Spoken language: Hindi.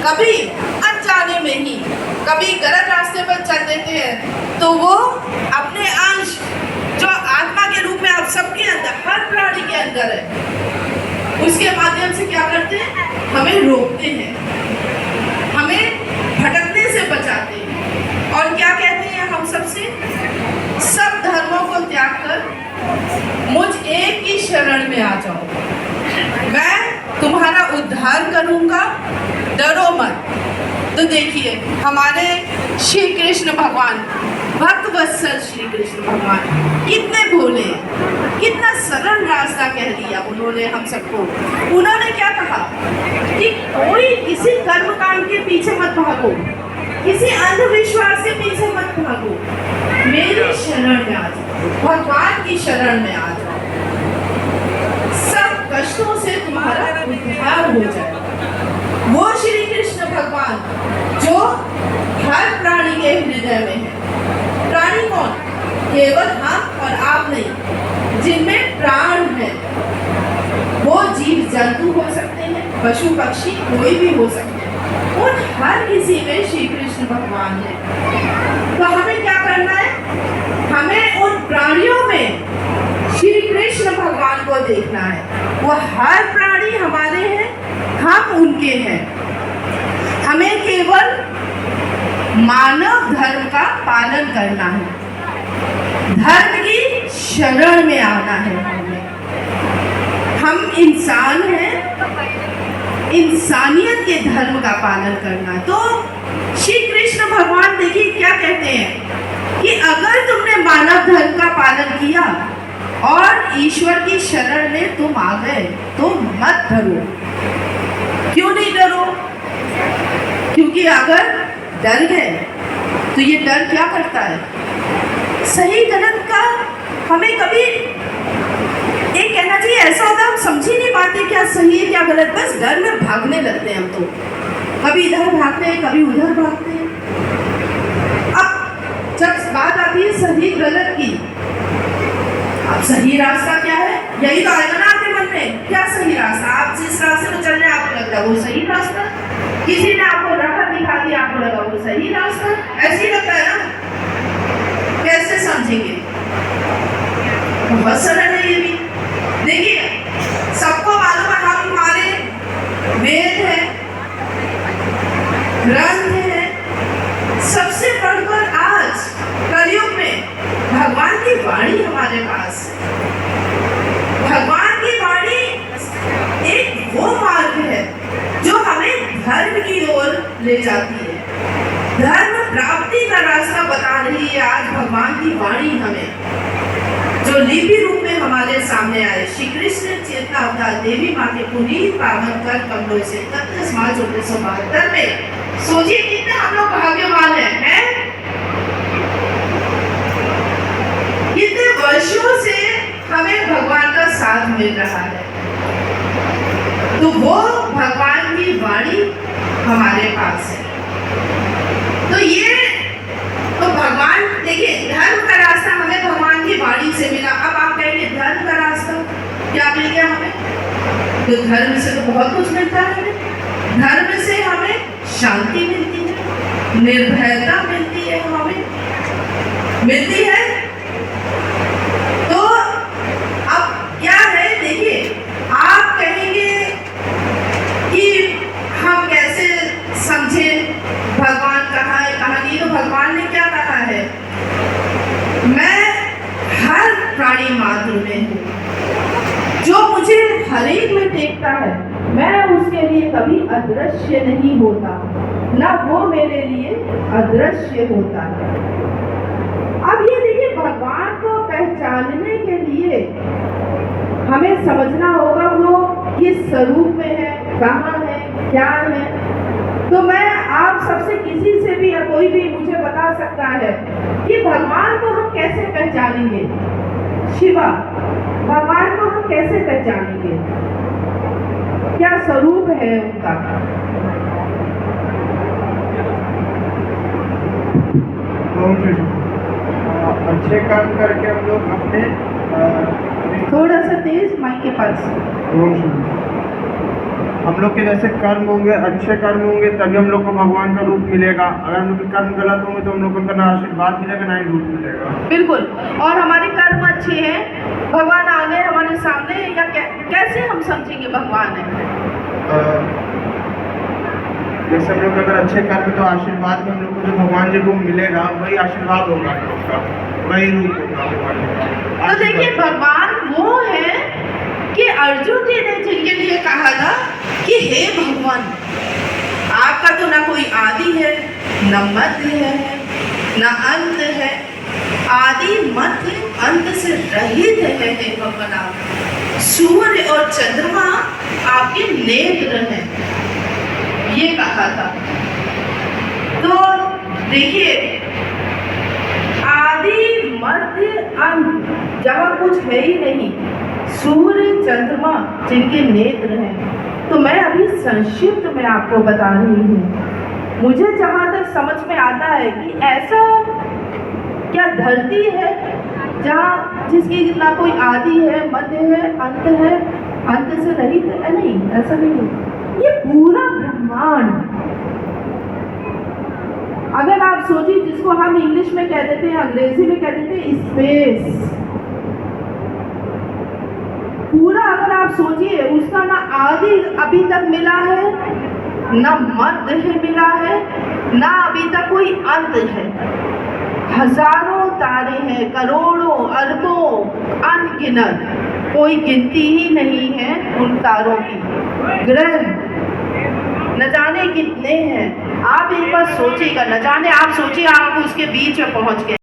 कभी अनजाने में ही कभी गलत रास्ते पर चल देते हैं, तो वो अपने अंश जो आत्मा के रूप में आप सबके अंदर, हर प्राणी के अंदर है, उसके माध्यम से क्या करते हैं? हमें रोकते हैं, हमें भटकने से बचाते हैं। और क्या कहते हैं हम सबसे? सब धर्मों को त्याग कर मुझ एक ही शरण में आ जाओ, मैं तुम्हारा उद्धार करूंगा, डरो मत। तो देखिए हमारे श्री कृष्ण भगवान, भक्त वत्सल श्री कृष्ण भगवान कितने भोले, कितना सरल रास्ता कह दिया उन्होंने हम सबको। उन्होंने क्या कहा कि कोई किसी कर्मकांड के पीछे मत भागो, किसी अंधविश्वास के पीछे मत भागो, मेरी शरण में आ जाओ, भगवान की शरण में आ जाओ, सब कष्टों से तुम्हारा उद्धार हो जाए। वो श्री कृष्ण भगवान जो हर प्राणी के हृदय में है। प्राणी कौन? केवल हम और आप नहीं, जिनमें प्राण है। वो जीव जंतु हो सकते हैं, पशु पक्षी कोई भी हो सकते हैं, उन हर किसी में श्री कृष्ण भगवान है। तो हमें क्या करना है? हमें उन प्राणियों में श्री कृष्ण भगवान को देखना है। वो हर प्राणी हमारे हैं, हम उनके हैं। हमें केवल मानव धर्म का पालन करना है, धर्म की शरण में आना है। हम इंसान हैं, इंसानियत के धर्म का पालन करना। तो श्री कृष्ण भगवान देखिए क्या कहते हैं कि अगर तुमने मानव धर्म का पालन किया और ईश्वर की शरण में तुम आ गए तो मत डरो। क्यों नहीं डरो? क्योंकि अगर डर गए तो ये डर क्या करता है? सही गलत का हमें कभी एक कहना चाहिए, ऐसा होता है हम समझ ही नहीं पाते क्या सही है क्या गलत, बस डर में भागने लगते हैं हम। तो कभी इधर भागते हैं, कभी उधर भागते हैं। अब जब बात आती है सही गलत की, अब सही रास्ता क्या है? यही तो आएगा ना आपके मन में, क्या सही रास्ता? आप जिस रास्ते में चल रहे हैं आपको लगता है वो सही रास्ता, किसी ने आपको राह दिखा दी, आपको लगा वो सही रास्ता, ऐसे ही लगता है ना? कैसे समझेंगे? बहुत सरल है ये भी। देखिए सबको मालूम है हम हमारे वेद है, ग्रंथ है, सबसे बढ़कर आज कलयुग में भगवान की वाणी हमारे पास है। भगवान की वाणी एक वो मार्ग है जो हमें धर्म की ओर ले जाती है, धर्म प्राप्ति का रास्ता बता रही है आज भगवान की वाणी हमें, जो लिपि रूप में हमारे सामने आए। श्री कृष्ण चेतना अवतार देवी माँ के पुनीत पावन कर कमलों से 31 मार्च 1972 में, सोचिए कितने हम लोग भाग्यवान हैं? कितने वर्षों से हमें भगवान का साथ मिल रहा है। तो वो भगवान की वाणी हमारे पास है। तो ये तो भगवान देखिए धर्म का रास्ता हमें भगवान की वाणी से मिला। अब आप कहेंगे धर्म का रास्ता क्या मिल गया हमें? तो धर्म से तो बहुत कुछ मिलता है हमें। धर्म से हमें शांति मिलती है, निर्भयता मिलती है, हमें मिलती है। तो अब क्या है देखिए, आप कहेंगे कि हम कैसे समझे भगवान कहाँ है कहाँ नहीं। तो भगवान ने क्या कहा है? मैं हर प्राणी मात्र में हूँ, जो मुझे हर एक में देखता है मैं उसके लिए कभी अदृश्य नहीं होता, ना वो मेरे लिए अदृश्य होता है। अब ये देखिए भगवान को पहचानने के लिए हमें समझना होगा वो किस स्वरूप में है, कहाँ है, क्या है। तो मैं आप सबसे किसी से भी या कोई भी मुझे बता सकता है कि भगवान को हम कैसे पहचानेंगे? शिवा, भगवान को हम कैसे पहचानेंगे? क्या स्वरूप है उनका? अच्छे काम करके हम लोग अपने थोड़ा सा तेज माइक के पास। हम लोग के जैसे कर्म होंगे, अच्छे कर्म होंगे तभी हम लोग को भगवान का रूप मिलेगा। अगर हम लोग के कर्म गलत होंगे तो हम लोग को ना आशीर्वाद मिलेगा ना ही रूप मिलेगा। बिल्कुल। और हमारे कर्म अच्छे हैं, भगवान आगे हमारे सामने, या कैसे हम समझेंगे भगवान है? जैसे हम लोग अगर अच्छे कर्म तो आशीर्वाद में हम लोग को जो भगवान जी को मिलेगा वही आशीर्वाद होगा हम लोग का, वही रूप होगा भगवान का। तो देखिए भगवान वो है कि अर्जुन जी ने जिनके लिए कहा था कि हे भगवान, आपका तो ना कोई आदि है, न मध्य है, न अंत है, आदि मध्य अंत से रहित है हे भगवान आप। सूर्य और चंद्रमा आपके नेत्र हैं, ये कहा था। तो देखिए आदि मध्य अंत जहाँ कुछ है ही नहीं, सूर्य चंद्रमा जिनके नेत्र हैं। तो मैं अभी संक्षिप्त में आपको बता रही हूँ। मुझे जहाँ तक समझ में आता है कि ऐसा क्या धरती है जहाँ जिसकी ना कोई आदि है, मध्य है, अंत से रहित है? नहीं, ऐसा नहीं है। ये पूरा ब्रह्मांड, अगर आप सोचिए, जिसको हम इंग्लिश में कह देते हैं, अंग्रेजी में कह देते हैं स्पेस, पूरा अगर आप सोचिए, उसका ना आदि अभी तक मिला है, ना मध्य मिला है, ना अभी तक कोई अंत है। हजारों तारे हैं, करोड़ों अरबों अनगिनत, कोई गिनती ही नहीं है उन तारों की। ग्रह न जाने कितने हैं। आप एक बार सोचिएगा, न जाने, आप सोचिए आप उसके बीच में पहुंच गए।